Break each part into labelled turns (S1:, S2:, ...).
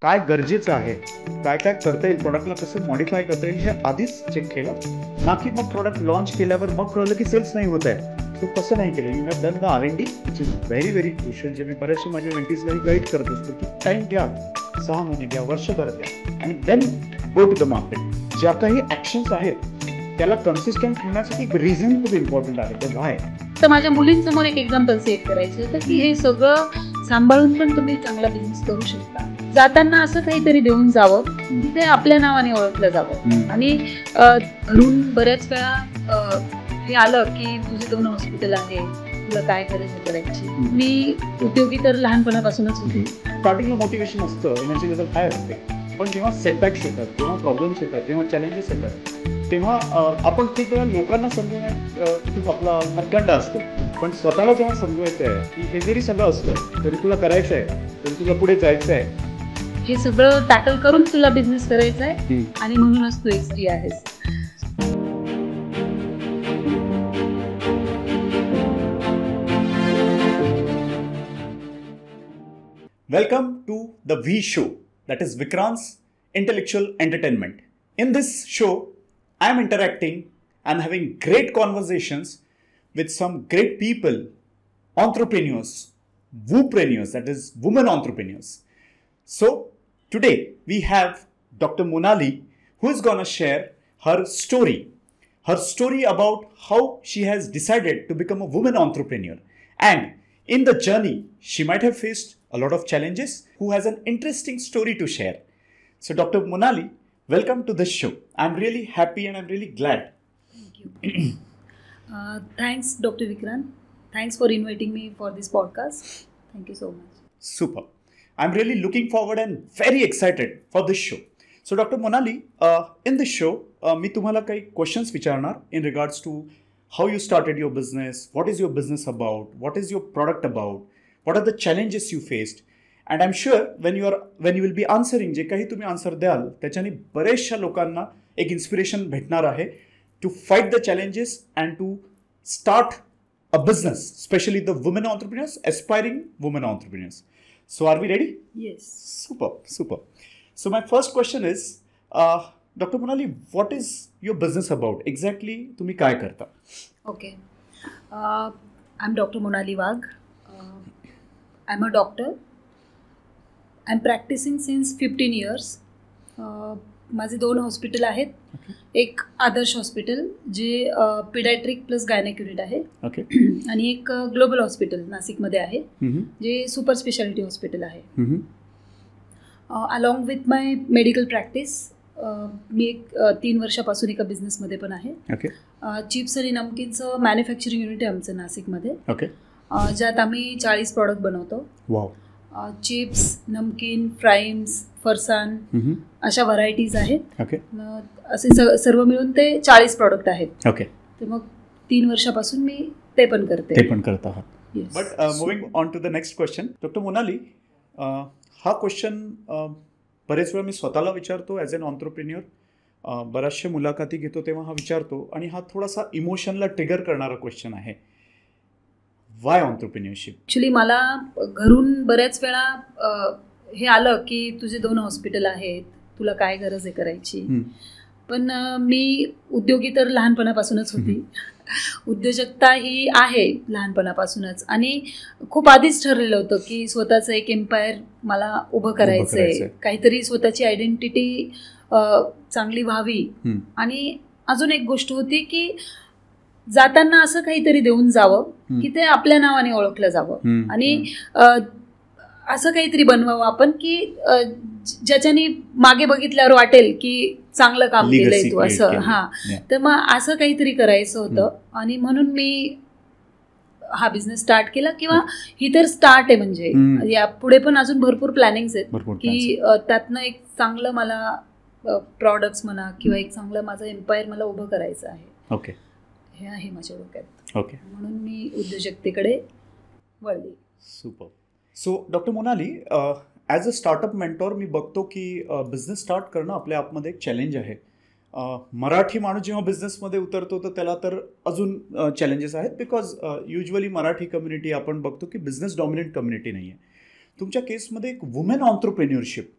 S1: काय गरजेचं आहे, काय काय करता येईल, प्रोडक्टला कसं मॉडिफाय करता येईल हे आधीच चेक केलं, ना की मग प्रोडक्ट लॉन्च केल्यावर मग कळलं की सेल्स नाही होत आहे. तो तसं नाही केलं. You have done the R&D which is very very crucial. जे मी बऱ्याचशा माझ्या मेंटीजला गाईड करत असतो की टाईम घ्या, 6 महिने घ्या, वर्षभर घ्या, आणि then go to the market. ज्या काही ॲक्शन्स आहेत त्याला कन्सिस्टंट होण्यासाठी एक रिझन खूप इम्पॉर्टंट आहे. ते काय
S2: तर माझ्या मुलींसमोर एक एक्झाम्पल सेट करायचं होतं की हे सगळं सांभाळून पण तुम्ही चांगला बिझनेस करू शकता. जाताना असं काहीतरी देऊन जावं की ते आपल्या नावाने ओळखलं जावं. आणि घरून बऱ्याच वेळा हे आलं की तुझे 2 हॉस्पिटल आहे, तुला काय गरज करायची. मी उद्योगी तर लहानपणापासूनच होती.
S1: स्टार्टिंगला मोटिवेशन असतं, एनर्जी लेवल हाय असते, पण जेव्हा सेटबॅक्स येतात, जेव्हा प्रॉब्लेम्स येतात, जेव्हा चॅलेंजेस येतात, तेव्हा आपण खूप वेळा लोकांना समजवण्यात खूप आपला हटकंड असतो. पण स्वतःला जेव्हा समजवायचं आहे की हे जरी सगळं असतं तरी तुला करायचं आहे, तरी तुला पुढे जायचं आहे,
S2: हे सगळं टॅकल करून तुला बिझनेस करायचा आहे, आणि म्हणूनच तू एक स्त्री आहेस.
S1: Welcome to the V Show, that is Vikrant's Intellectual Entertainment. In this show, I am interacting, I am having great conversations with some great people, entrepreneurs, woopreneurs, that is women entrepreneurs. So today we have Dr. Monali, who is going to share her story about how she has decided to become a woman entrepreneur. And in the journey, she might have faced a lot of challenges, who has an interesting story to share. So Dr. Monali, welcome to this show. I'm really happy and I'm really glad.
S2: Thank you. Thanks, Dr. Vikrant. Thanks for inviting me for this podcast. Thank you so much.
S1: Super. I'm really looking forward and very excited for this show. So Dr. Monali, in this show, मी तुम्हाला काही questions विचारणार in regards to how you started your business, what is your business about, what is your product about, what are the challenges you faced, and I'm sure when you will be answering, जे काही तुम्ही answer द्याल त्याच्याने बरेचशा लोकांना एक inspiration भेटणार आहे to fight the challenges and to start a business, specially the women entrepreneurs, aspiring women entrepreneurs. So are we ready?
S2: Yes.
S1: Super. So my first question is, Dr. Monali, what is your business about? Exactly तुम्ही काय करता?
S2: Okay. I'm Dr. Monali Wagh. I'm a doctor. I'm practicing since 15 years. माझे 2 hospital आहेत. एक Adarsh hospital जे pediatric plus gynaec unit आहे, आणि एक ग्लोबल हॉस्पिटल नाशिकमध्ये आहे जे सुपर स्पेशालिटी हॉस्पिटल आहे. Along with my medical practice मी एक 3 वर्षापासून एका बिझनेसमध्ये पण आहे. चिप्स आणि नमकीनचं मॅन्युफॅक्चरिंग युनिट आहे आमचं नाशिकमध्ये, ज्यात आम्ही 40 प्रॉडक्ट बनवतो. चिप्स, नमकीन, फ्राईम्स, फरसाण अशा व्हरायटीज आहेत. असे सर्व मिळून ते 40 प्रॉडक्ट आहेत. तर मग 3 वर्षापासून मी ते पण करत आहात.
S1: But moving on to the next question, doctor Monali, हा क्वेश्चन बरेच वेळा मी स्वतःला विचारतो ॲज एन ऑन्टरप्रिन्युअर. बऱ्याचशा मुलाखती घेतो तेव्हा हा विचारतो, आणि हा थोडासा इमोशनला ट्रिगर करणारा क्वेश्चन आहे. वाय ऑन्टरप्रिन्युअरशिप?
S2: ॲक्च्युली मला घरून बऱ्याच वेळा हे आलं की तुझे 2 हॉस्पिटल आहेत, तुला काय गरज आहे करायची. पण मी उद्योगी तर लहानपणापासूनच होती. उद्योजकता ही आहे लहानपणापासूनच, आणि खूप आधीच ठरलेलं होतं की स्वतःचं एक एम्पायर मला उभं करायचं आहे, काहीतरी स्वतःची आयडेंटिटी चांगली व्हावी. आणि अजून एक गोष्ट होती की जाताना असं काहीतरी देऊन जावं की ते आपल्या नावाने ओळखलं जावं, आणि असं काहीतरी बनवावं आपण की ज्याच्याने मागे बघितल्यावर वाटेल की चांगलं काम केलंय तू, असं. तर मग असं काहीतरी करायचं होतं, आणि म्हणून मी हा बिझनेस स्टार्ट केला. किंवा ही तर स्टार्ट आहे, म्हणजे या पुढे पण अजून भरपूर प्लॅनिंग्स आहेत की त्यातनं एक चांगलं मला प्रॉडक्ट्स म्हणा किंवा एक चांगलं माझं एम्पायर मला उभं करायचं आहे. हे आहे माझ्या डोक्यात. म्हणून मी उद्योजकतेकडे वळली.
S1: Super. So doctor Monali, as a startup mentor मी बघतो की बिझनेस स्टार्ट करणं आपल्या आपमध्ये एक चॅलेंज आहे. मराठी माणूस जेव्हा बिझनेसमध्ये उतरतो तर त्याला तर अजून चॅलेंजेस आहेत, बिकॉज युजली मराठी कम्युनिटी आपण बघतो की बिझनेस डॉमिनंट कम्युनिटी नाही आहे. तुमच्या केसमध्ये एक वुमेन ऑन्टरप्रेन्युअरशिप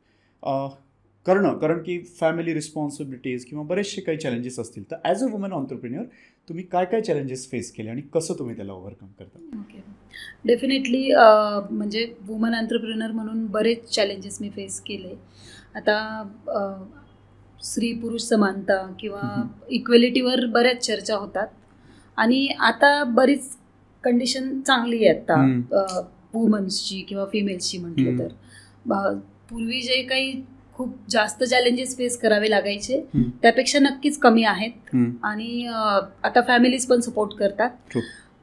S1: करणं, कारण की फॅमिली रिस्पॉन्सिबिलिटीज किंवा बरेचसे काही चॅलेंजेस असतील, तर ॲज अ वुमन ऑन्टरप्रिन्युअर तुम्ही काय काय चॅलेंजेस फेस केले आणि कसं तुम्ही त्याला ओव्हरकम करता?
S2: ओके, डेफिनेटली म्हणजे वुमन एंटरप्रेनर म्हणून बरेच चॅलेंजेस मी फेस केले. आता स्त्री पुरुष समानता किंवा इक्वेलिटीवर बऱ्याच चर्चा होतात आणि आता बरीच कंडिशन चांगली आहे आता वुमन्सची किंवा फिमेल्सची म्हटलं तर. पूर्वी जे काही खूप जास्त चॅलेंजेस फेस करावे लागायचे त्यापेक्षा नक्कीच कमी आहेत आणि आता फॅमिलीज पण सपोर्ट करतात.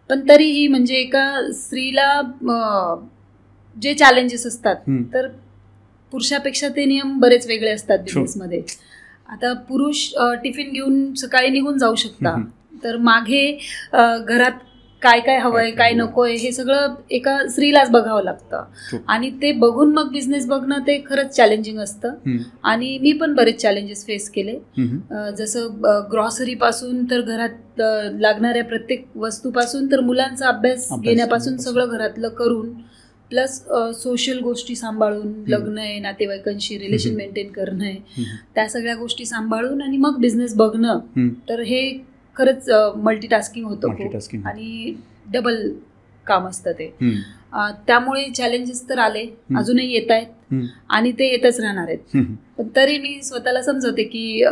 S2: पण तरीही म्हणजे एका स्त्रीला जे चॅलेंजेस असतात तर पुरुषापेक्षा ते नियम बरेच वेगळे असतात बिझनेसमध्ये. आता पुरुष टिफिन घेऊन सकाळी निघून जाऊ शकता, तर मागे घरात काय काय हवंय काय नकोय हे सगळं एका स्त्रीलाच बघावं लागतं आणि ते बघून मग बिझनेस बघणं ते खरंच चॅलेंजिंग असतं. आणि मी पण बरेच चॅलेंजेस फेस केले, जसं ग्रॉसरी पासून तर घरात लागणाऱ्या प्रत्येक वस्तूपासून तर मुलांचा अभ्यास घेण्यापासून सगळं घरातलं करून प्लस सोशल गोष्टी सांभाळून, लग्न आहे, नातेवाईकांशी रिलेशन मेंटेन करणं आहे, त्या सगळ्या गोष्टी सांभाळून आणि मग बिझनेस बघणं, तर हे खरंच मल्टीटास्किंग होतं खूप आणि डबल काम असतं ते. त्यामुळे चॅलेंजेस तर आले, अजूनही येत आहेत आणि ते येतच राहणार आहेत. पण तरी मी स्वतःला समजवते की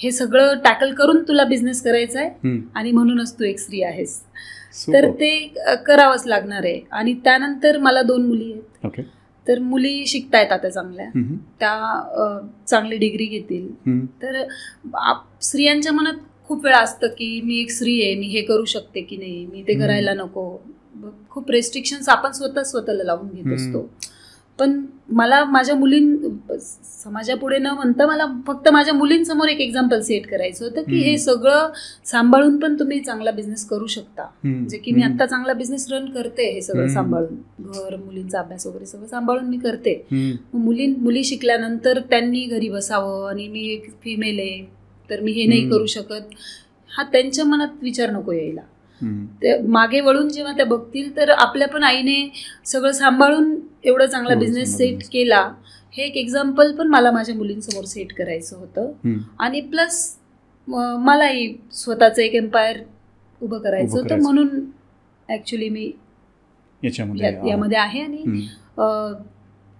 S2: हे सगळं टॅकल करून तुला बिझनेस करायचा आहे आणि म्हणूनच तू एक स्त्री आहेस, तर ते करावंच लागणार आहे. आणि त्यानंतर मला 2 मुली आहेत, तर मुली शिकतायत आता चांगल्या, त्या चांगली डिग्री घेतील. तर स्त्रियांच्या मनात खूप वेळा असतं की मी एक स्त्री आहे, मी हे करू शकते की नाही, मी ते करायला नको. खूप रेस्ट्रिक्शन्स आपण स्वतःला लावून घेत असतो. पण मला माझ्या समाजापुढे न म्हणता मला फक्त माझ्या मुलींसमोर एक एक्झाम्पल सेट करायचं होतं की हे सगळं सांभाळून पण तुम्ही चांगला बिझनेस करू शकता. म्हणजे की मी आता चांगला बिझनेस रन करते, हे सगळं सांभाळून, घर, मुलींचा अभ्यास वगैरे सगळं सांभाळून मी करते. मुली शिकल्यानंतर त्यांनी घरी बसावं आणि मी एक फिमेल आहे तर मी हे नाही करू शकत, हा त्यांच्या मनात विचार नको यायला. ते मागे वळून जेव्हा त्या बघतील तर आपल्या पण आईने सगळं सांभाळून एवढा चांगला बिझनेस सेट केला, हे एक एक्झाम्पल पण मला माझ्या मुलींसमोर सेट करायचं होतं. आणि प्लस मलाही स्वतःचं एक एम्पायर उभं करायचं होतं, म्हणून ऍक्च्युली मी यामध्ये आहे. आणि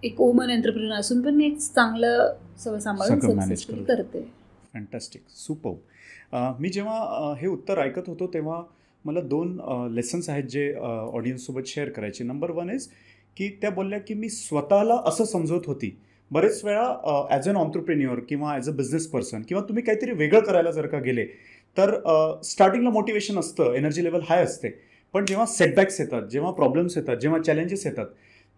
S2: एक वुमन एंटरप्रेन्युअर असून पण मी एक चांगलं सगळं सांभाळून करते.
S1: Fantastic, super. मी जेव्हा हे उत्तर ऐकत होतो तेव्हा मला 2 लेसन्स आहेत जे ऑडियन्ससोबत शेअर करायचे. नंबर 1 इज की त्या बोलल्या की मी स्वतःला असं समजत होती बरेच वेळा ॲज अन ऑन्टरप्रेन्युअर किंवा ॲज अ बिझनेस पर्सन किंवा तुम्ही काहीतरी वेगळं करायला जर का गेले तर स्टार्टिंगला मोटिवेशन असतं, एनर्जी लेवल हाय असते. पण जेव्हा सेटबॅक्स येतात, जेव्हा प्रॉब्लेम्स येतात, जेव्हा चॅलेंजेस येतात,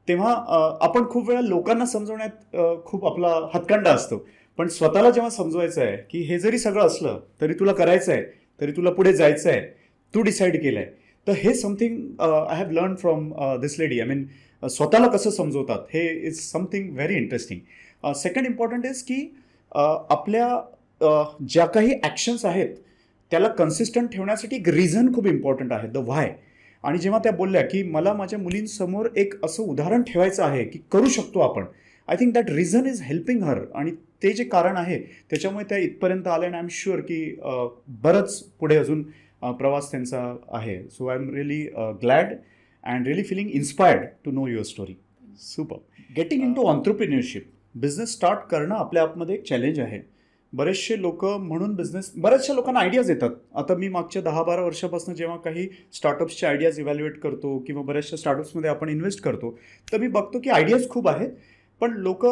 S1: तेव्हा आपण खूप वेळा लोकांना समजवण्यात खूप आपला हातखंडा असतो. पण स्वतःला जेव्हा समजवायचं आहे की हे जरी सगळं असलं तरी तुला करायचं आहे, तरी तुला पुढे जायचं आहे, तू डिसाईड केलं आहे, तर हे something I have learn from this lady. I mean स्वतःला कसं समजवतात हे is something very interesting. Second important is की आपल्या ज्या काही ॲक्शन्स आहेत त्याला कन्सिस्टंट ठेवण्यासाठी एक रिझन खूप इम्पॉर्टंट आहे, द व्हाय. आणि जेव्हा त्या बोलल्या की मला माझ्या मुलींसमोर एक असं उदाहरण ठेवायचं आहे की करू शकतो आपण, I think that reason is helping her. आणि ते जे कारण आहे त्याच्यामुळे त्या इथपर्यंत आल्या आणि आय एम शुअर की बरंच पुढे अजून प्रवास त्यांचा आहे. So I am really glad and really feeling inspired to know your story. Super. Getting into entrepreneurship, business start करणं आपल्या आतमध्ये एक चॅलेंज आहे. बरेचसे लोक म्हणून बऱ्याचशा लोकांना आयडियाज येतात. आता मी मागच्या 10-12 वर्षापासून जेव्हा काही स्टार्टअप्सचे आयडियाज इव्हॅल्युएट करतो किंवा बऱ्याचशा स्टार्टअप्समध्ये आपण इन्व्हेस्ट करतो तर मी बघतो की आयडियाज खूप आहेत पण लोक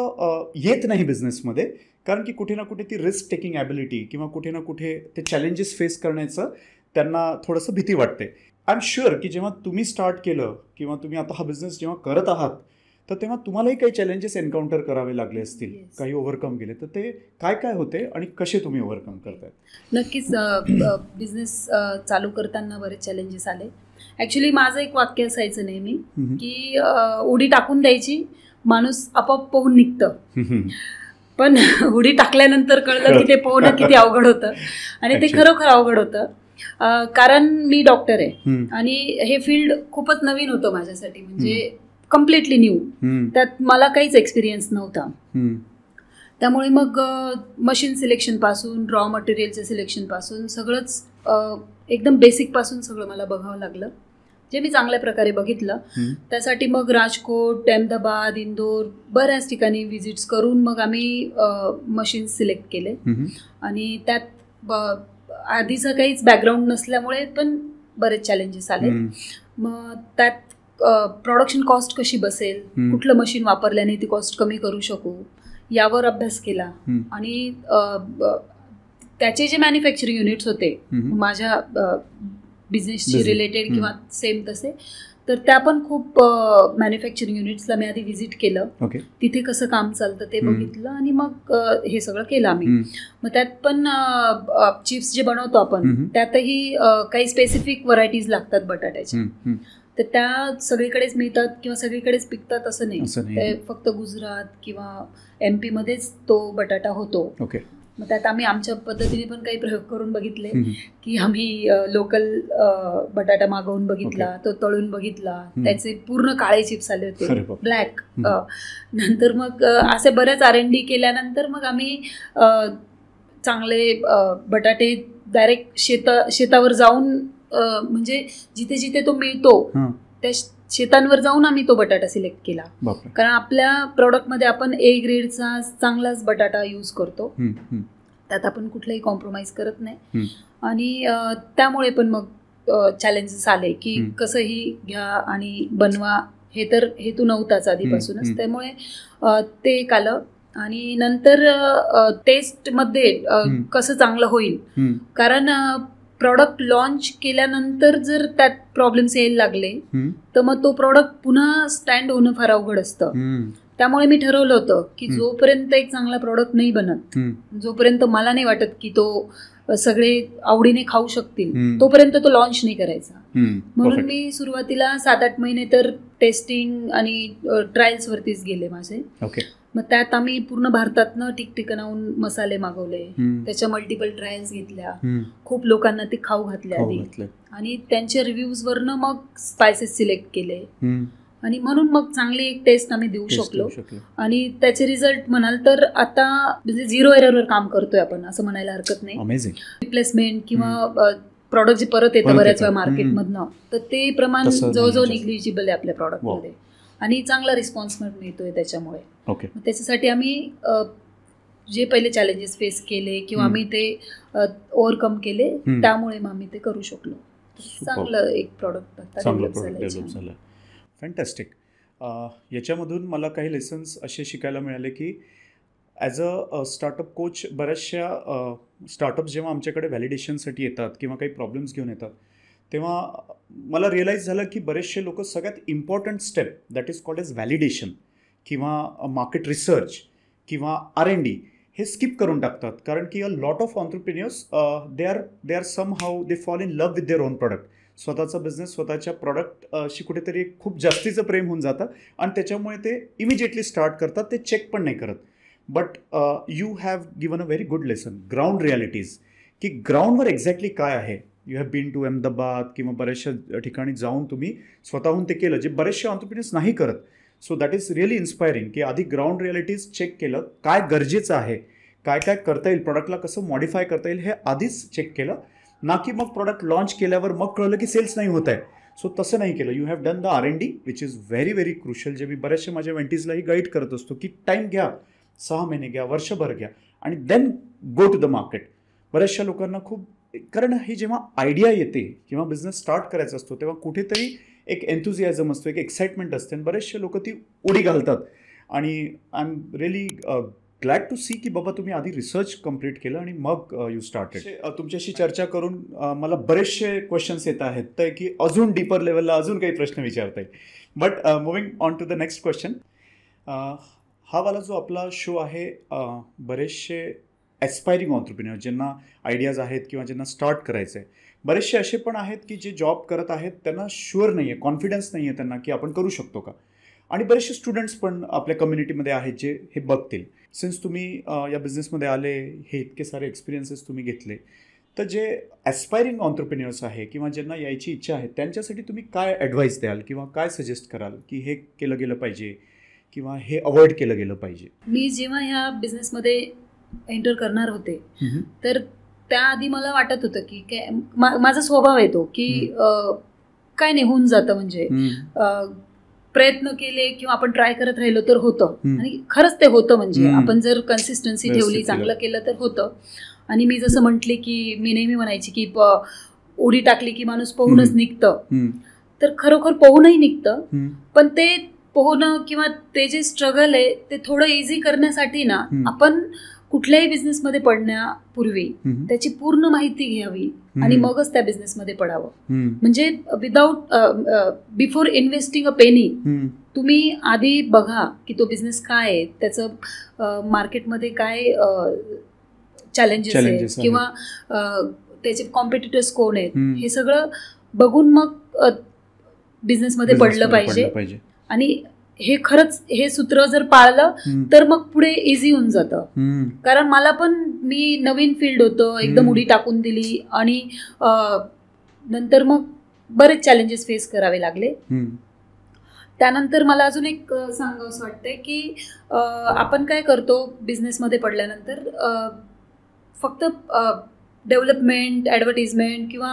S1: येत नाही बिझनेसमध्ये, कारण की कुठे ना कुठे ती रिस्क टेकिंग ॲबिलिटी किंवा कुठे ना कुठे ते चॅलेंजेस फेस करण्याचं त्यांना थोडंसं भीती वाटते. आय एम शुअर की जेव्हा तुम्ही स्टार्ट केलं किंवा तुम्ही आता हा बिझनेस जेव्हा करत आहात तर तेव्हा तुम्हालाही काही चॅलेंजेस एन्काउंटर करावे लागले असतील, काही ओव्हरकम केले, तर ते काय काय होते आणि कसे तुम्ही ओव्हरकम करताय?
S2: नक्कीच बिझनेस चालू करताना बरेच चॅलेंजेस आले. ॲक्च्युली माझं एक वाक्य असायचं नेहमी की उडी टाकून द्यायची, माणूस आपोआप पोहून निघतं. पण उडी टाकल्यानंतर कळलं की ते पोहणं किती अवघड होतं आणि ते खरोखर अवघड होतं. कारण मी डॉक्टर आहे आणि हे फील्ड खूपच नवीन होतं माझ्यासाठी. म्हणजे कम्प्लिटली न्यू, त्यात मला काहीच एक्सपिरियन्स नव्हता. त्यामुळे मग मशीन सिलेक्शनपासून रॉ मटेरियलच्या सिलेक्शनपासून सगळंच एकदम बेसिकपासून सगळं मला बघावं लागलं, जे मी चांगल्या प्रकारे बघितलं. त्यासाठी मग राजकोट, अहमदाबाद, इंदोर बऱ्याच ठिकाणी व्हिजिट्स करून मग आम्ही मशीन सिलेक्ट केले. आणि त्यात आधीचं काहीच बॅकग्राऊंड नसल्यामुळे पण बरेच चॅलेंजेस आले. मग त्यात प्रोडक्शन कॉस्ट कशी बसेल, कुठलं मशीन वापरल्याने ती कॉस्ट कमी करू शकू यावर अभ्यास केला. आणि त्याचे जे मॅन्युफॅक्चरिंग युनिट्स होते माझ्या बिझनेसशी रिलेटेड किंवा सेम तसे, तर त्या पण खूप मॅन्युफॅक्चरिंग युनिट्सला मी आधी व्हिजिट केलं. तिथे कसं काम चालतं ते बघितलं आणि मग हे सगळं केलं आम्ही. मग त्यात पण चिप्स जे बनवतो आपण त्यातही काही स्पेसिफिक व्हरायटीज लागतात बटाट्याच्या. तर त्या सगळीकडेच मिळतात किंवा सगळीकडेच पिकतात असं नाही. ते फक्त गुजरात किंवा MP मध्येच तो बटाटा होतो. मग त्यात आम्ही आमच्या पद्धतीने पण काही प्रयोग करून बघितले की आम्ही लोकल बटाटा मागवून बघितला, तो तळून बघितला, त्याचे पूर्ण काळे चिप्स आले होते, ब्लॅक. नंतर मग असे बरेच R&D केल्यानंतर मग आम्ही चांगले बटाटे डायरेक्ट शेतावर जाऊन, म्हणजे जिथे जिथे तो मिळतो त्या शेतांवर जाऊन आम्ही तो बटाटा सिलेक्ट केला. कारण आपल्या प्रॉडक्टमध्ये आपण A ग्रेडचा चांगलाच बटाटा यूज करतो, त्यात आपण कुठलाही कॉम्प्रोमाइज करत नाही. आणि त्यामुळे पण मग चॅलेंजेस आले की कसंही घ्या आणि बनवा, हे तर हेतू नव्हताच आधीपासूनच. त्यामुळे ते एक आलं. आणि नंतर टेस्टमध्ये कसं चांगलं होईल, कारण प्रॉडक्ट लॉन्च केल्यानंतर जर त्यात प्रॉब्लेम्स यायला लागले तर मग तो प्रॉडक्ट पुन्हा स्टँड होणं फार अवघड असतं. त्यामुळे मी ठरवलं होतं की जोपर्यंत एक चांगला प्रॉडक्ट नाही बनत, जोपर्यंत मला नाही वाटत की तो सगळे आवडीने खाऊ शकतील, तोपर्यंत तो लॉन्च नाही करायचा. म्हणून मी सुरुवातीला 7-8 महिने तर टेस्टिंग आणि ट्रायल्सवरतीच गेले माझे. मग त्यात आम्ही पूर्ण भारतातनं ठिकठिकाणाहून मसाले मागवले, त्याच्या मल्टिपल ट्रायल्स घेतल्या, खूप लोकांना ते खाऊ घातले आधी, आणि त्यांच्या रिव्ह्यूजवरनं मग स्पायसेस सिलेक्ट केले. आणि म्हणून मग चांगली एक टेस्ट आम्ही देऊ शकलो. आणि त्याचे रिझल्ट म्हणाल तर आता म्हणजे 0 एररवर काम करतोय आपण, असं म्हणायला हरकत नाही. रिप्लेसमेंट किंवा प्रॉडक्ट जे परत येतं बऱ्याच वेळा मार्केटमधनं, तर ते प्रमाण जवळजवळ निग्लिजिबल आहे आपल्या प्रॉडक्टमध्ये. आणि चांगला रिस्पॉन्स मिळतोय त्याच्यामुळे. त्याच्यासाठी आम्ही जे पहिले चॅलेंजेस फेस केले किंवा आम्ही ते ओव्हरकम केले, त्यामुळे मग आम्ही ते करू शकलो. चांगलं एक प्रॉडक्ट डेव्हलप झालं.
S1: फॅन्टॅस्टिक. याच्यामधून मला काही लेसन्स असे शिकायला मिळाले की ॲज अ स्टार्टअप कोच, बऱ्याचशा स्टार्टअप्स जेव्हा आमच्याकडे व्हॅलिडेशनसाठी येतात किंवा काही प्रॉब्लेम्स घेऊन येतात, तेव्हा मला रिअलाईज झालं की बरेचसे लोक सगळ्यात important step that is called as validation किंवा मार्केट रिसर्च किंवा R&D हे स्किप करून टाकतात. कारण की a lot of entrepreneurs they are somehow they fall in love with their own product. स्वतःचा बिझनेस, स्वतःच्या प्रॉडक्टशी कुठेतरी खूप जास्तीचं प्रेम होऊन जातं आणि त्याच्यामुळे ते इमिजिएटली स्टार्ट करतात, ते चेक पण नाही करत. But you have given a very good lesson, ground realities, की ग्राउंडवर एक्झॅक्टली काय आहे. You have been to Ahmedabad किंवा बऱ्याचशा ठिकाणी जाऊन तुम्ही स्वतःहून ते केलं, जे बरेचसे ऑन्टरप्रिन्युअर्स नाही करत. So that is really inspiring की आधी ग्राउंड रियालिटीज चेक केलं, काय गरजेचं आहे, काय काय करता येईल, प्रॉडक्टला कसं मॉडिफाय करता येईल हे आधीच चेक केलं, ना की मग प्रॉडक्ट लॉन्च केल्यावर मग कळलं की सेल्स नाही होत आहे. सो तसं नाही केलं. You have done the R&D which is very very crucial, जे मी बऱ्याचशा माझ्या मेंटीजलाही गाईड करत असतो की टाईम घ्या, 6 महिने घ्या, वर्षभर घ्या आणि then go to the market. बऱ्याचशा लोकांना खूप, कारण ही जेव्हा आयडिया येते, जेव्हा बिझनेस स्टार्ट करायचा असतो, तेव्हा कुठेतरी एक एन्थुझियाझम असतो, एक एक्साइटमेंट असते आणि बरेचसे लोक ती उडी घालतात. आणि I am really glad to see की बाबा तुम्ही आधी रिसर्च कम्प्लीट केलं आणि मग यू स्टार्टेड. तुमच्याशी चर्चा करून मला बरेचसे क्वेश्चन्स येत आहेत, तर की अजून डीपर लेवलला अजून काही प्रश्न विचारता येईल. But moving on to the next question. हा वाला जो आपला शो आहे, बरेचसे ॲस्पायरिंग ऑन्टरप्रिन्युअर ज्यांना आयडियाज आहेत किंवा ज्यांना स्टार्ट करायचं आहे, बरेचसे असे पण आहेत की जे जॉब करत आहेत, त्यांना शुअर नाही आहे, कॉन्फिडन्स नाही आहे त्यांना की आपण करू शकतो का. आणि बरेचसे स्टुडंट्स पण आपल्या कम्युनिटीमध्ये आहेत जे हे बघतील. सिन्स तुम्ही या बिझनेसमध्ये आले, हे इतके सारे एक्सपिरियन्सेस तुम्ही घेतले, तर जे ॲस्पायरिंग ऑन्टरप्रिन्युअर्स आहे किंवा ज्यांना यायची इच्छा आहे त्यांच्यासाठी तुम्ही काय ॲडवाईस द्याल किंवा काय सजेस्ट कराल की हे केलं गेलं पाहिजे किंवा हे अवॉइड केलं गेलं पाहिजे?
S2: मी जेव्हा ह्या बिझनेसमध्ये एंटर करणार होते तर त्याआधी मला वाटत होतं की काय माझा स्वभाव आहे तो की काय नाही होऊन जातं, म्हणजे प्रयत्न केले किंवा आपण ट्राय करत राहिलो तर होतं आणि खरंच ते होतं. म्हणजे आपण जर कन्सिस्टन्सी ठेवली, चांगलं केलं तर होतं. आणि मी जसं म्हटले की मी नेहमी म्हणायची की उडी टाकली की माणूस पोहूनच निघतं, तर खरोखर पोहूनही निघतं. पण ते पोहणं किंवा ते जे स्ट्रगल आहे ते थोडं इझी करण्यासाठी ना आपण कुठल्याही बिझनेसमध्ये पडण्यापूर्वी त्याची पूर्ण माहिती घ्यावी आणि मगच त्या बिझनेसमध्ये पडावं. म्हणजे बिफोर इन्व्हेस्टिंग अ पेनी तुम्ही आधी बघा की तो बिझनेस काय आहे, त्याचं मार्केटमध्ये काय चॅलेंजेस आहेत किंवा त्याचे कॉम्पिटिटर्स कोण आहेत, हे सगळं बघून मग बिझनेसमध्ये पडलं पाहिजे. आणि हे खरंच हे सूत्र जर पाळलं तर मग पुढे इझी होऊन जातं. कारण मला पण मी नवीन फील्ड होतं, एकदम उडी टाकून दिली आणि नंतर मग बरेच चॅलेंजेस फेस करावे लागले. त्यानंतर मला अजून एक सांगावंसं वाटतंय की आपण काय करतो बिझनेसमध्ये पडल्यानंतर, फक्त डेव्हलपमेंट, ॲडव्हर्टिजमेंट किंवा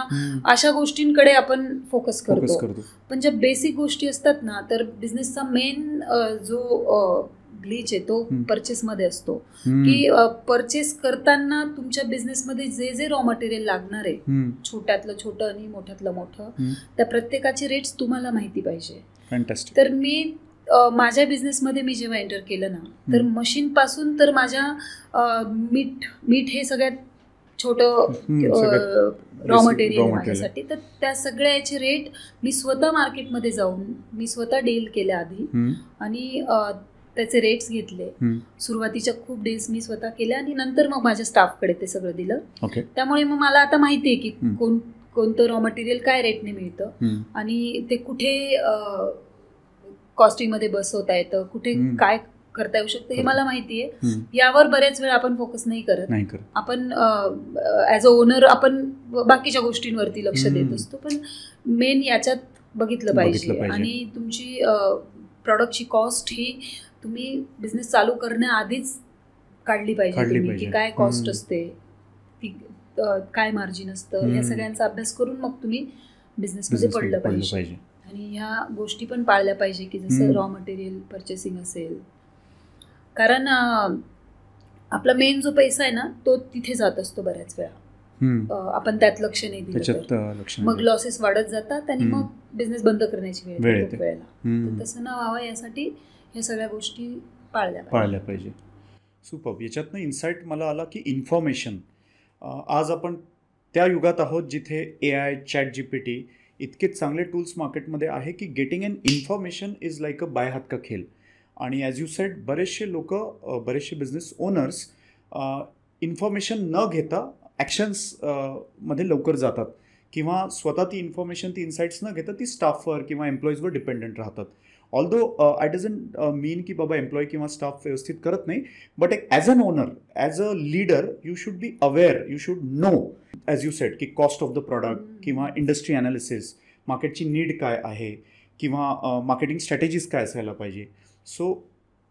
S2: अशा गोष्टींकडे आपण फोकस करतो. पण ज्या बेसिक गोष्टी असतात ना, तर बिझनेसचा मेन जो ग्लिच आहे तो परचेसमध्ये असतो. की परचेस करताना तुमच्या बिझनेसमध्ये जे जे रॉ मटेरियल लागणार आहे, छोट्यातलं छोटं आणि मोठ्यातलं मोठं, त्या प्रत्येकाचे रेट्स तुम्हाला माहिती पाहिजे. तर मी माझ्या बिझनेसमध्ये मी जेव्हा एंटर केलं ना, तर मशीन पासून तर माझ्या मीठ हे सगळ्यात छोटं रॉ मटेरियल माझ्यासाठी, तर त्या सगळ्याचे रेट मी स्वतः मार्केटमध्ये जाऊन मी स्वतः डील केले आधी आणि त्याचे रेट्स घेतले. सुरुवातीच्या खूप डील्स मी स्वतः केल्या आणि नंतर मग माझ्या स्टाफकडे ते सगळं दिलं. त्यामुळे मग मला आता माहिती आहे की कोणतं रॉ मटेरियल काय रेटने मिळतं आणि ते कुठे कॉस्टिंगमध्ये बसवता येतं, कुठे काय करता येऊ शकतं, हे मला माहिती आहे. यावर बरेच वेळ आपण फोकस नाही करत. आपण ॲज अ ओनर आपण बाकीच्या गोष्टींवरती लक्ष देत असतो, पण मेन याच्यात बघितलं पाहिजे. आणि तुमची प्रॉडक्टची कॉस्ट ही तुम्ही बिझनेस चालू करण्याआधीच काढली पाहिजे की काय कॉस्ट असते, ती काय मार्जिन असतं, या सगळ्यांचा अभ्यास करून मग तुम्ही बिझनेसमध्ये पडलं पाहिजे. आणि ह्या गोष्टी पण पाळल्या पाहिजे की जसं रॉ मटेरियल पर्चेसिंग असेल, कारण आपला मेन जो पैसा आहे ना तो तिथे जात असतो बऱ्याच वेळा. आपण त्यात लक्ष नाही दिलं मग लॉसेस वाढत जातात आणि मग बिझनेस बंद करण्याची वेळ खूप वेळेला. तर तसं न व्हावं यासाठी ह्या सगळ्या गोष्टी पाळल्या पाहिजे.
S1: सुपर. याच्यातनं इन्साइट मला आला की इन्फॉर्मेशन, आज आपण त्या युगात आहोत जिथे AI, ChatGPT इतके चांगले टूल्स मार्केटमध्ये आहे की getting an information is like a बाय हात का खेल. आणि ॲज यू सेड, बरेचसे बिझनेस ओनर्स इन्फॉर्मेशन न घेता ॲक्शन्स मध्ये लवकर जातात किंवा स्वतः ती इन्फॉर्मेशन, ती इन्साइट्स न घेता ती स्टाफवर किंवा एम्प्लॉईजवर डिपेंडंट राहतात. ऑल्दो आय डझंट मीन की बाबा एम्प्लॉई किंवा स्टाफ व्यवस्थित करत नाही, बट एक as an owner, as a leader, you should be aware, you should know, as you said, की कॉस्ट ऑफ द प्रॉडक्ट किंवा इंडस्ट्री ॲनालिसिस, मार्केटची नीड काय आहे किंवा मार्केटिंग स्ट्रॅटेजीज काय असायला पाहिजे. सो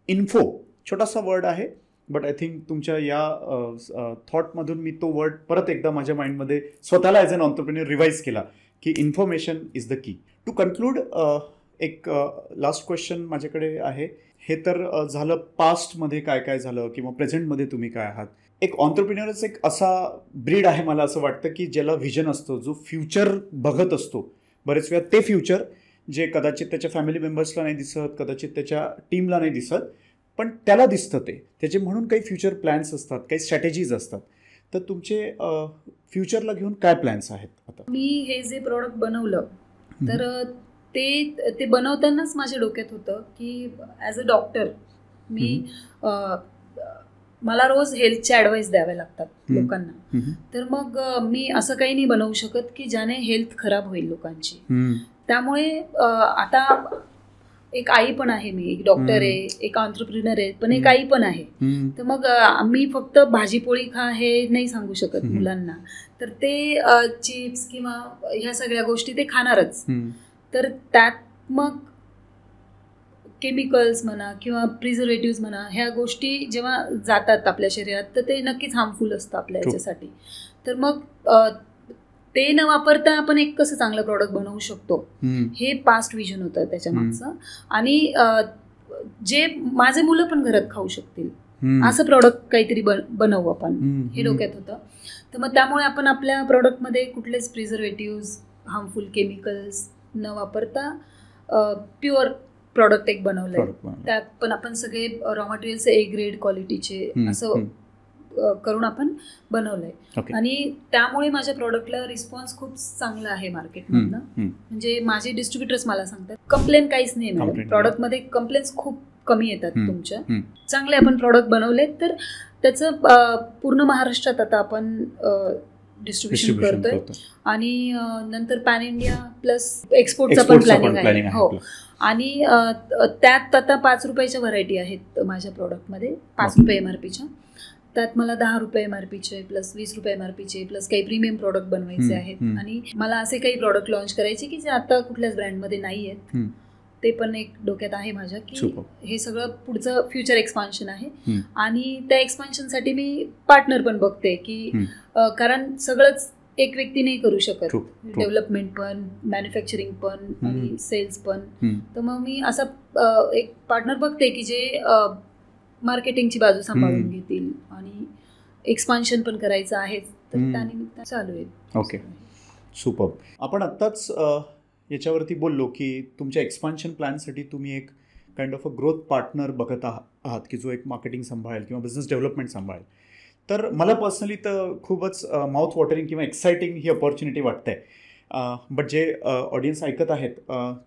S1: इन्फो छोटासा वर्ड आहे, बट आय थिंक तुमच्या या थॉटमधून मी तो वर्ड परत एकदा माझ्या माइंडमध्ये स्वतःला ॲज अन ऑन्टरप्रेन्युअर रिवाईज केला की information is the key. To conclude, एक लास्ट क्वेश्चन माझ्याकडे आहे. हे तर झालं पास्टमध्ये काय काय झालं किंवा प्रेझेंटमध्ये तुम्ही काय आहात. एक ऑन्टरप्रिन्युअरच एक असा ब्रीड आहे मला असं वाटतं की ज्याला व्हिजन असतो, जो फ्युचर बघत असतो. बरेच वेळा ते फ्युचर जे कदाचित त्याच्या फॅमिली मेंबर्सला नाही दिसत, कदाचित त्याच्या टीमला नाही दिसत, पण त्याला दिसतं ते. त्याचे म्हणून काही फ्युचर प्लॅन्स असतात, काही स्ट्रॅटेजीज असतात. तर तुमचे फ्युचरला घेऊन काय प्लॅन्स आहेत आता?
S2: मी हे जे प्रॉडक्ट बनवलं तर ते बनवतानाच माझ्या डोक्यात होतं की ॲज अ डॉक्टर मी मला रोज हेल्थचे ॲडवाईस द्यावे लागतात लोकांना. तर मग मी असं काही नाही बनवू शकत की ज्याने हेल्थ खराब होईल लोकांची. त्यामुळे आता एक आई पण आहे, मी एक डॉक्टर आहे, एक एंटरप्रेन्योर आहे, पण एक आई पण आहे. तर मग आम्ही फक्त भाजीपोळी खा हे नाही सांगू शकत मुलांना. तर ते चिप्स किंवा ह्या सगळ्या गोष्टी ते खाणारच. तर त्यात मग केमिकल्स म्हणा किंवा प्रिझर्वेटिव्ह म्हणा, ह्या गोष्टी जेव्हा जातात आपल्या शरीरात तर ते नक्कीच हार्मफुल असतं आपल्या याच्यासाठी. तर मग ते न वापरता आपण एक कसं चांगलं प्रॉडक्ट बनवू शकतो, हे पास्ट विजन होतं त्याच्या मागचं. आणि जे माझे मुलं पण घरात खाऊ शकतील असं प्रॉडक्ट काहीतरी बनवू आपण, हे डोक्यात होतं. तर मग त्यामुळे आपण आपल्या प्रॉडक्टमध्ये कुठलेच प्रिझर्वेटिव्ह, हार्मफुल केमिकल्स न वापरता प्युअर प्रॉडक्ट एक बनवलंय. त्यात पण आपण सगळे रॉ मटेरियल्स A ग्रेड क्वालिटीचे असं करून आपण बनवलंय. आणि त्यामुळे माझ्या प्रॉडक्टला रिस्पॉन्स खूप चांगला आहे मार्केटमधनं. म्हणजे माझे डिस्ट्रीब्युटर्स मला सांगतात कंप्लेन काहीच नाही मॅडम, प्रॉडक्टमध्ये कंप्लेन्स खूप कमी येतात तुमच्या. चांगले आपण प्रॉडक्ट बनवलेत तर त्याचं पूर्ण महाराष्ट्रात आता आपण डिस्ट्रीब्युशन करतोय. आणि नंतर पॅन इंडिया प्लस एक्सपोर्टचा पण प्लॅनिंग आहे. हो. आणि त्यात आता 5 रुपयाच्या व्हरायटी आहेत माझ्या प्रॉडक्टमध्ये, 5 रुपये MRPच्या. त्यात मला 10 रुपये MRPचे प्लस 20 रुपये MRPचे प्लस काही प्रीमियम प्रॉडक्ट बनवायचे आहेत. आणि मला असे काही प्रॉडक्ट लॉन्च करायचे की जे आता कुठल्याच ब्रँडमध्ये नाही आहेत. ते पण एक डोक्यात आहे माझ्या की हे सगळं पुढचं फ्युचर एक्सपान्शन आहे. आणि त्या एक्सपान्शनसाठी मी पार्टनर पण बघते की कारण सगळंच एक व्यक्ती नाही करू शकत, डेव्हलपमेंट पण, मॅन्युफॅक्चरिंग पण आणि सेल्स पण. तर मग मी असा एक पार्टनर बघते की जे मार्केटिंगची बाजू सांभाळून घेतील आणि एक्सपान्शन पण करायचं आहे. तर त्यानिमित्त चालू आहे.
S1: Okay, super. आपण आत्ताच याच्यावरती बोललो की तुमच्या एक्सपान्शन प्लॅनसाठी तुम्ही एक kind of a growth partner बघत आहात की जो एक मार्केटिंग सांभाळेल किंवा बिझनेस डेव्हलपमेंट सांभाळेल. तर मला पर्सनली तर खूपच माउथ वॉटरिंग किंवा एक्साइटिंग ही अपॉर्च्युनिटी वाटते. बट जे ऑडियन्स ऐकत आहेत,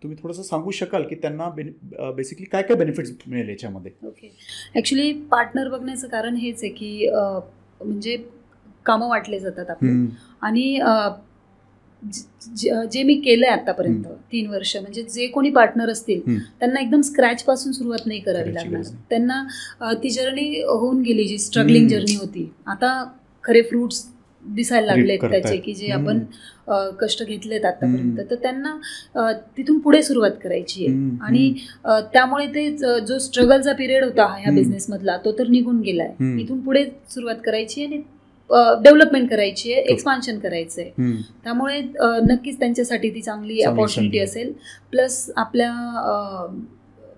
S1: तुम्ही थोडंसं सांगू शकाल की त्यांना बेसिकली काय काय बेनिफिट्स मिळेल याच्यामध्ये?
S2: ओके, ॲक्च्युली पार्टनर बघण्याचं कारण हेच आहे की म्हणजे कामं वाटले जातात आपले. आणि जे मी केलंय आतापर्यंत 3 वर्ष, म्हणजे जे कोणी पार्टनर असतील त्यांना एकदम स्क्रॅच पासून सुरुवात नाही करावी लागणार. त्यांना ती जर्नी होऊन गेली, जी स्ट्रगलिंग जर्नी होती, आता खरे फ्रुट्स दिसायला लागलेत त्याचे की जे आपण कष्ट घेतलेत आतापर्यंत. तर त्यांना तिथून पुढे सुरुवात करायची आहे. आणि त्यामुळे ते जो स्ट्रगलचा पिरियड होता ह्या बिझनेसमधला तो तर निघून गेलाय. इथून पुढे सुरुवात करायची आणि डेव्हलपमेंट करायची आहे, एक्सपान्शन करायचं आहे. त्यामुळे नक्कीच त्यांच्यासाठी ती चांगली अपॉर्च्युनिटी असेल. प्लस आपल्या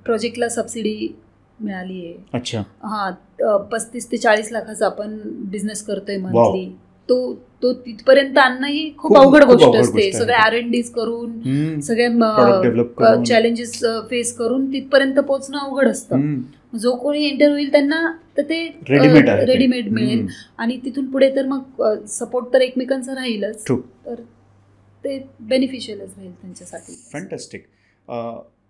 S2: प्रोजेक्टला सबसिडी मिळाली आहे.
S1: अच्छा.
S2: 35 ते 40 लाखाचा आपण बिझनेस करतोय मंथली. तो तिथपर्यंत आणणंही खूप अवघड गोष्ट असते. सगळे R&Ds करून, सगळ्या चॅलेंजेस फेस करून तिथपर्यंत पोहोचणं अवघड असतं. जो कोणी एंटर होईल त्यांना तर ते रेडीमेड मिळेल. आणि तिथून पुढे तर मग सपोर्ट तर एकमेकांचा राहीलच, तर ते बेनिफिशियलच राहील त्यांच्यासाठी.
S1: फॅन्टॅस्टिक.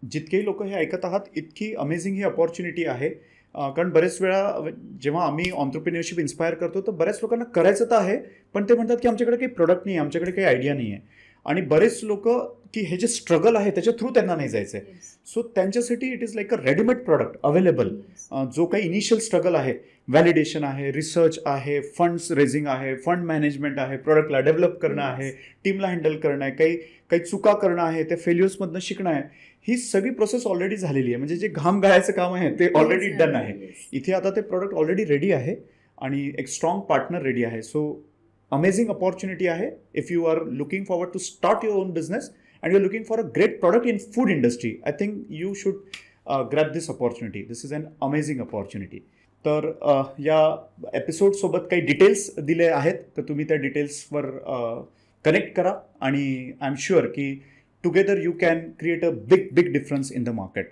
S1: जितकेही लोक हे ऐकत आहात, इतकी अमेझिंग ही अपॉर्च्युनिटी आहे. कारण बरेच वेळा जेव्हा आम्ही ऑन्ट्रप्रिन्योरशिप इन्स्पायर करतो तर बऱ्याच लोकांना करायचं तर आहे, पण ते म्हणतात की आमच्याकडे काही प्रोडक्ट नाही आहे, आमच्याकडे काही आयडिया नाही आहे. आणि बरेच लोक की हे जे स्ट्रगल आहे त्याच्या थ्रू त्यांना नाही जायचं आहे. सो त्यांच्यासाठी it is like a readymade product available. जो काही इनिशियल स्ट्रगल आहे, व्हॅलिडेशन आहे, रिसर्च आहे, फंड्स रेझिंग आहे, फंड मॅनेजमेंट आहे, प्रोडक्टला डेव्हलप करणं आहे, टीमला हँडल करणं आहे, काही चुका करणं आहे, त्या फेल्युअर्समधनं शिकणं आहे, ही सगळी प्रोसेस ऑलरेडी झालेली आहे. म्हणजे जे घाम गाळायचं काम आहे ते ऑलरेडी डन आहे. इथे आता ते प्रोडक्ट ऑलरेडी रेडी आहे आणि एक स्ट्रॉंग पार्टनर रेडी आहे. सो अमेझिंग अपॉर्च्युनिटी आहे. If you are looking forward to start your own business and you are looking for a great product in food industry, I think you should grab this opportunity. This is an amazing opportunity. तर या एपिसोडसोबत काही details दिले आहेत, तर तुम्ही त्या डिटेल्सवर connect करा आणि आय एम शुअर की together you can create a big difference in the market.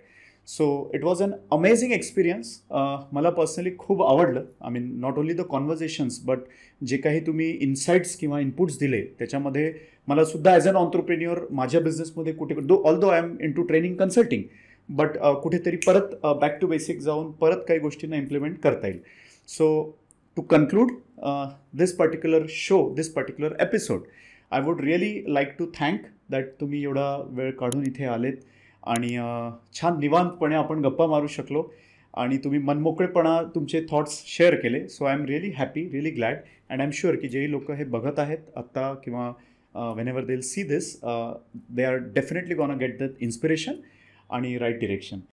S1: So it was an amazing experience. मला पर्सनली खूप आवडलं. I mean not only the conversations but जे काही तुम्ही इन्साइट्स किंवा इनपुट्स दिले त्याच्यामध्ये मला सुद्धा ॲज अन ऑन्ट्रप्रेन्युअर माझ्या बिझनेसमध्ये कुठे although I am into training consulting but कुठेतरी परत बॅक टू बेसिक जाऊन परत काही गोष्टींना इम्प्लिमेंट करता येईल. So to conclude this particular show, this particular episode, I would really like to thank that तुम्ही एवढा वेळ काढून इथे आलेत आणि छान निवांतपणे आपण गप्पा मारू शकलो आणि तुम्ही मनमोकळेपणा तुमचे थॉट्स शेअर केले. So I am really happy, really glad. And I am sure की जेही लोक हे बघत आहेत आत्ता किंवा whenever they'll see this, they are definitely gonna get the inspiration आणि right direction.